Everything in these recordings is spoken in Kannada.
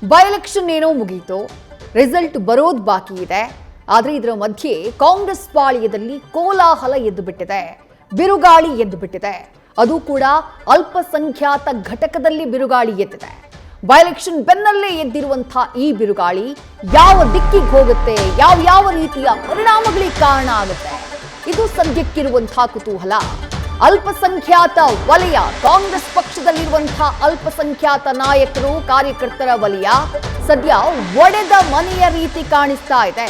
ಬೈ ಎಲೆಕ್ಷನ್ ಏನೋ ಮುಗೀತು, ರಿಸಲ್ಟ್ ಬರೋದು ಬಾಕಿ ಇದೆ. ಆದರೆ ಇದರ ಮಧ್ಯೆ ಕಾಂಗ್ರೆಸ್ ಪಾಳ್ಯದಲ್ಲಿ ಕೋಲಾಹಲ ಎದ್ದು ಬಿಟ್ಟಿದೆ, ಬಿರುಗಾಳಿ ಎದ್ದು ಬಿಟ್ಟಿದೆ. ಅದು ಕೂಡ ಅಲ್ಪಸಂಖ್ಯಾತ ಘಟಕದಲ್ಲಿ ಬಿರುಗಾಳಿ ಎದ್ದಿದೆ. ಬೈ ಎಲೆಕ್ಷನ್ ಬೆನ್ನಲ್ಲೇ ಎದ್ದಿರುವಂತಹ ಈ ಬಿರುಗಾಳಿ ಯಾವ ದಿಕ್ಕಿಗೆ ಹೋಗುತ್ತೆ, ಯಾವ ರೀತಿಯ ಪರಿಣಾಮಗಳಿಗೆ ಕಾರಣ ಆಗುತ್ತೆ, ಇದು ಸದ್ಯಕ್ಕಿರುವಂತಹ ಕುತೂಹಲ. ಅಲ್ಪಸಂಖ್ಯಾತ ವಲಯ, ಕಾಂಗ್ರೆಸ್ ಪಕ್ಷದಲ್ಲಿರುವಂತಹ ಅಲ್ಪಸಂಖ್ಯಾತ ನಾಯಕರು ಕಾರ್ಯಕರ್ತರ ವಲಯ ಸದ್ಯ ಒಡೆದ ಮನೆಯ ರೀತಿ ಕಾಣಿಸ್ತಾ ಇದೆ.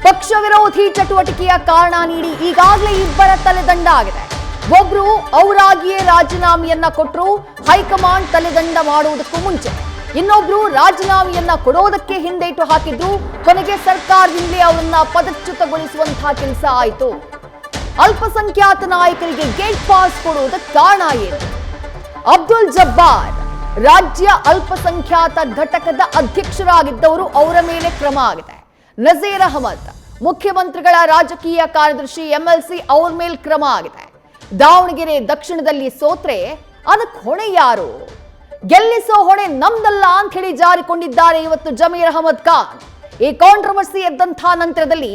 ಪಕ್ಷ ವಿರೋಧಿ ಚಟುವಟಿಕೆಯ ಕಾರಣ ನೀಡಿ ಈಗಾಗಲೇ ಇಬ್ಬರ ತಲೆದಂಡ ಆಗಿದೆ. ಒಬ್ರು ಅವರಾಗಿಯೇ ರಾಜೀನಾಮೆಯನ್ನ ಕೊಟ್ಟರು, ಹೈಕಮಾಂಡ್ ತಲೆದಂಡ ಮಾಡುವುದಕ್ಕೂ ಮುಂಚೆ. ಇನ್ನೊಬ್ರು ರಾಜೀನಾಮೆಯನ್ನ ಕೊಡೋದಕ್ಕೆ ಹಿಂದೇಟು ಹಾಕಿದ್ರು, ಕೊನೆಗೆ ಸರ್ಕಾರದಿಂದಲೇ ಅವರನ್ನ ಪದಚ್ಯುತಗೊಳಿಸುವಂತಹ ಕೆಲಸ ಆಯಿತು. ಅಲ್ಪಸಂಖ್ಯಾತ ನಾಯಕರಿಗೆ ಗೇಟ್ ಪಾಸ್ ಕೊಡುವುದಕ್ಕೆ ಕಾರಣ ಏನು? ಅಬ್ದುಲ್ ಜಬ್ಬಾರ್ ರಾಜ್ಯ ಅಲ್ಪಸಂಖ್ಯಾತ ಘಟಕದ ಅಧ್ಯಕ್ಷರಾಗಿದ್ದವರು, ಅವರ ಮೇಲೆ ಕ್ರಮ ಆಗಿದೆ. ನಜೀರ್ ಅಹಮದ್ ಮುಖ್ಯಮಂತ್ರಿಗಳ ರಾಜಕೀಯ ಕಾರ್ಯದರ್ಶಿ MLC, ಅವ್ರ ಮೇಲೆ ಕ್ರಮ ಆಗಿದೆ. ದಾವಣಗೆರೆ ದಕ್ಷಿಣದಲ್ಲಿ ಸೋತ್ರೆ ಅದಕ್ಕೆ ಹೊಣೆ ಯಾರು? ಗೆಲ್ಲಿಸೋ ಹೊಣೆ ನಮ್ದಲ್ಲ ಅಂತ ಹೇಳಿ ಜಾರಿಕೊಂಡಿದ್ದಾರೆ ಇವತ್ತು ಜಮೀರ್ ಅಹಮದ್ ಖಾನ್. ಈ ಕಾಂಟ್ರವರ್ಸಿ ಎದ್ದಂತಹ ನಂತರದಲ್ಲಿ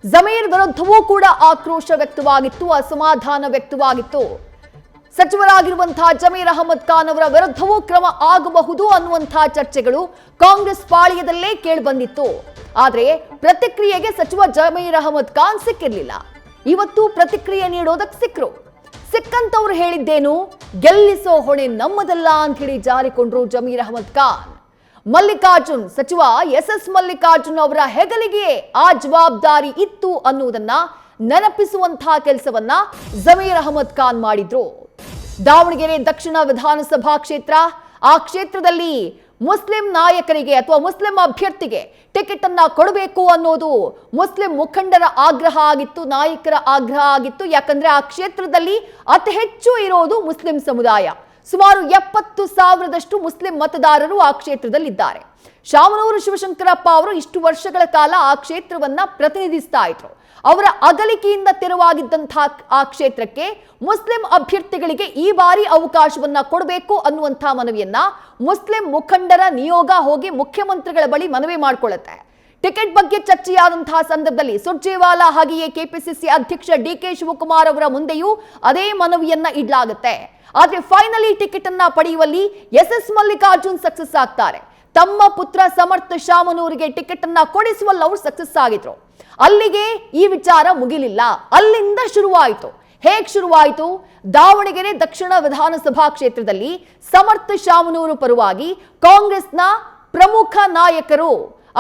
ಜಮೀರ್ ವಿರುದ್ಧವೂ ಕೂಡ ಆಕ್ರೋಶ ವ್ಯಕ್ತವಾಗಿತ್ತು, ಅಸಮಾಧಾನ ವ್ಯಕ್ತವಾಗಿತ್ತು. ಸಚಿವರಾಗಿರುವಂತಹ ಜಮೀರ್ ಅಹಮದ್ ಖಾನ್ ಅವರ ವಿರುದ್ಧವೂ ಕ್ರಮ ಆಗಬಹುದು ಅನ್ನುವಂತಹ ಚರ್ಚೆಗಳು ಕಾಂಗ್ರೆಸ್ ಪಾಳ್ಯದಲ್ಲೇ ಕೇಳಿ ಬಂದಿತ್ತು. ಆದರೆ ಪ್ರತಿಕ್ರಿಯೆಗೆ ಸಚಿವ ಜಮೀರ್ ಅಹಮದ್ ಖಾನ್ ಸಿಕ್ಕಿರಲಿಲ್ಲ. ಇವತ್ತು ಪ್ರತಿಕ್ರಿಯೆ ನೀಡೋದಕ್ಕೆ ಸಿಕ್ಕಂತವ್ರು ಹೇಳಿದ್ದೇನು? ಗೆಲ್ಲಿಸೋ ಹೊಣೆ ನಮ್ಮದಲ್ಲ ಅಂತ ಹೇಳಿ ಜಾರಿಕೊಂಡ್ರು ಜಮೀರ್ ಅಹಮದ್ ಖಾನ್. ಮಲ್ಲಿಕಾರ್ಜುನ್, ಸಚಿವ SS ಮಲ್ಲಿಕಾರ್ಜುನ್ ಅವರ ಹೆಗಲಿಗೆ ಆ ಜವಾಬ್ದಾರಿ ಇತ್ತು ಅನ್ನುವುದನ್ನ ನೆನಪಿಸುವಂತಹ ಕೆಲಸವನ್ನ ಜಮೀರ್ ಅಹಮದ್ ಖಾನ್ ಮಾಡಿದ್ರು. ದಾವಣಗೆರೆ ದಕ್ಷಿಣ ವಿಧಾನಸಭಾ ಕ್ಷೇತ್ರ, ಆ ಕ್ಷೇತ್ರದಲ್ಲಿ ಮುಸ್ಲಿಂ ನಾಯಕರಿಗೆ ಅಥವಾ ಮುಸ್ಲಿಂ ಅಭ್ಯರ್ಥಿಗೆ ಟಿಕೆಟ್ ಅನ್ನ ಕೊಡಬೇಕು ಅನ್ನೋದು ಮುಸ್ಲಿಂ ಮುಖಂಡರ ಆಗ್ರಹ ಆಗಿತ್ತು, ನಾಯಕರ ಆಗ್ರಹ ಆಗಿತ್ತು. ಯಾಕಂದ್ರೆ ಆ ಕ್ಷೇತ್ರದಲ್ಲಿ ಅತಿ ಹೆಚ್ಚು ಇರೋದು ಮುಸ್ಲಿಂ ಸಮುದಾಯ. ಸುಮಾರು 70,000ದಷ್ಟು ಮುಸ್ಲಿಂ ಮತದಾರರು ಆ ಕ್ಷೇತ್ರದಲ್ಲಿದ್ದಾರೆ. ಶಾಮನೂರು ಶಿವಶಂಕರಪ್ಪ ಅವರು ಇಷ್ಟು ವರ್ಷಗಳ ಕಾಲ ಆ ಕ್ಷೇತ್ರವನ್ನ ಪ್ರತಿನಿಧಿಸ್ತಾ ಇದ್ರು. ಅವರ ಅಗಲಿಕೆಯಿಂದ ತೆರವಾಗಿದ್ದಂತಹ ಆ ಕ್ಷೇತ್ರಕ್ಕೆ ಮುಸ್ಲಿಂ ಅಭ್ಯರ್ಥಿಗಳಿಗೆ ಈ ಬಾರಿ ಅವಕಾಶವನ್ನ ಕೊಡಬೇಕು ಅನ್ನುವಂತಹ ಮನವಿಯನ್ನ ಮುಸ್ಲಿಂ ಮುಖಂಡರ ನಿಯೋಗ ಹೋಗಿ ಮುಖ್ಯಮಂತ್ರಿಗಳ ಬಳಿ ಮನವಿ ಮಾಡಿಕೊಳ್ಳುತ್ತೆ. ಟಿಕೆಟ್ ಬಗ್ಗೆ ಚರ್ಚೆಯಾದಂತಹ ಸಂದರ್ಭದಲ್ಲಿ ಸುರ್ಜೇವಾಲಾ ಹಾಗೆಯೇ KPCC ಅಧ್ಯಕ್ಷ DK ಶಿವಕುಮಾರ್ ಅವರ ಮುಂದೆಯೂ ಅದೇ ಮನವಿಯನ್ನ ಇಡಲಾಗುತ್ತೆ. ಆದ್ರೆ ಫೈನಲಿ ಟಿಕೆಟ್ ಅನ್ನ ಪಡೆಯುವಲ್ಲಿ SS ಮಲ್ಲಿಕಾರ್ಜುನ್ ಸಕ್ಸಸ್ ಆಗ್ತಾರೆ. ತಮ್ಮ ಪುತ್ರ ಸಮರ್ಥ ಶಾಮನೂರಿಗೆ ಟಿಕೆಟ್ ಅನ್ನ ಕೊಡಿಸುವಲ್ಲಿ ಅವರು ಸಕ್ಸಸ್ ಆಗಿದ್ರು. ಅಲ್ಲಿಗೆ ಈ ವಿಚಾರ ಮುಗಿಲಿಲ್ಲ, ಅಲ್ಲಿಂದ ಶುರುವಾಯಿತು. ಹೇಗೆ ಶುರುವಾಯಿತು? ದಾವಣಗೆರೆ ದಕ್ಷಿಣ ವಿಧಾನಸಭಾ ಕ್ಷೇತ್ರದಲ್ಲಿ ಸಮರ್ಥ ಶಾಮನೂರು ಪರವಾಗಿ ಕಾಂಗ್ರೆಸ್ನ ಪ್ರಮುಖ ನಾಯಕರು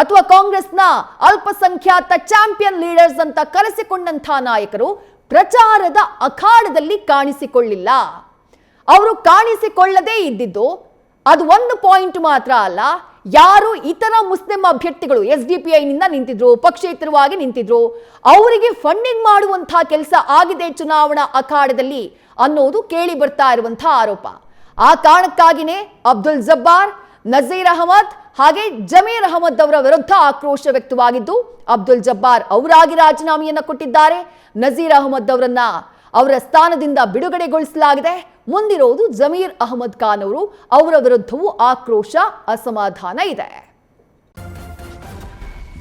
ಅಥವಾ ಕಾಂಗ್ರೆಸ್ನ ಅಲ್ಪಸಂಖ್ಯಾತ ಚಾಂಪಿಯನ್ ಲೀಡರ್ಸ್ ಅಂತ ಕರೆಸಿಕೊಂಡಂತಹ ನಾಯಕರು ಪ್ರಚಾರದ ಅಖಾಡದಲ್ಲಿ ಕಾಣಿಸಿಕೊಳ್ಳಿಲ್ಲ. ಅವರು ಕಾಣಿಸಿಕೊಳ್ಳದೇ ಇದ್ದಿದ್ದು ಅದು ಒಂದು ಪಾಯಿಂಟ್ ಮಾತ್ರ ಅಲ್ಲ, ಯಾರು ಇತರ ಮುಸ್ಲಿಂ ಅಭ್ಯರ್ಥಿಗಳು SDPI ನಿಂದ ನಿಂತಿದ್ರು, ಪಕ್ಷೇತರವಾಗಿ ನಿಂತಿದ್ರು, ಅವರಿಗೆ ಫಂಡಿಂಗ್ ಮಾಡುವಂತಹ ಕೆಲಸ ಆಗಿದೆ ಚುನಾವಣಾ ಅಖಾಡದಲ್ಲಿ ಅನ್ನೋದು ಕೇಳಿ ಬರ್ತಾ ಇರುವಂತಹ ಆರೋಪ. ಆ ಕಾರಣಕ್ಕಾಗಿನೇ ಅಬ್ದುಲ್ ಜಬ್ಬಾರ್, ನಜೀರ್ ಅಹಮದ್ ಹಾಗೆ ಜಮೀರ್ ಅಹಮದ್ ಅವರ ವಿರುದ್ಧ ಆಕ್ರೋಶ ವ್ಯಕ್ತವಾಗಿದ್ದು, ಅಬ್ದುಲ್ ಜಬ್ಬಾರ್ ಅವರಾಗಿ ರಾಜೀನಾಮೆಯನ್ನ ಕೊಟ್ಟಿದ್ದಾರೆ. ನಜೀರ್ ಅಹಮದ್ ಅವರನ್ನ ಅವರ ಸ್ಥಾನದಿಂದ ಬಿಡುಗಡೆಗೊಳಿಸಲಾಗಿದೆ. ಮುಂದಿರೋದು ಜಮೀರ್ ಅಹಮದ್ ಖಾನ್ ಅವರು, ಅವರ ವಿರುದ್ಧವೂ ಆಕ್ರೋಶ, ಅಸಮಾಧಾನ ಇದೆ.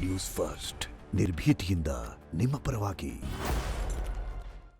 ನ್ಯೂಸ್ ಫಸ್ಟ್ ನಿರ್ಭೀತಿಯಿಂದ ನಿಮ್ಮ ಪರವಾಗಿ.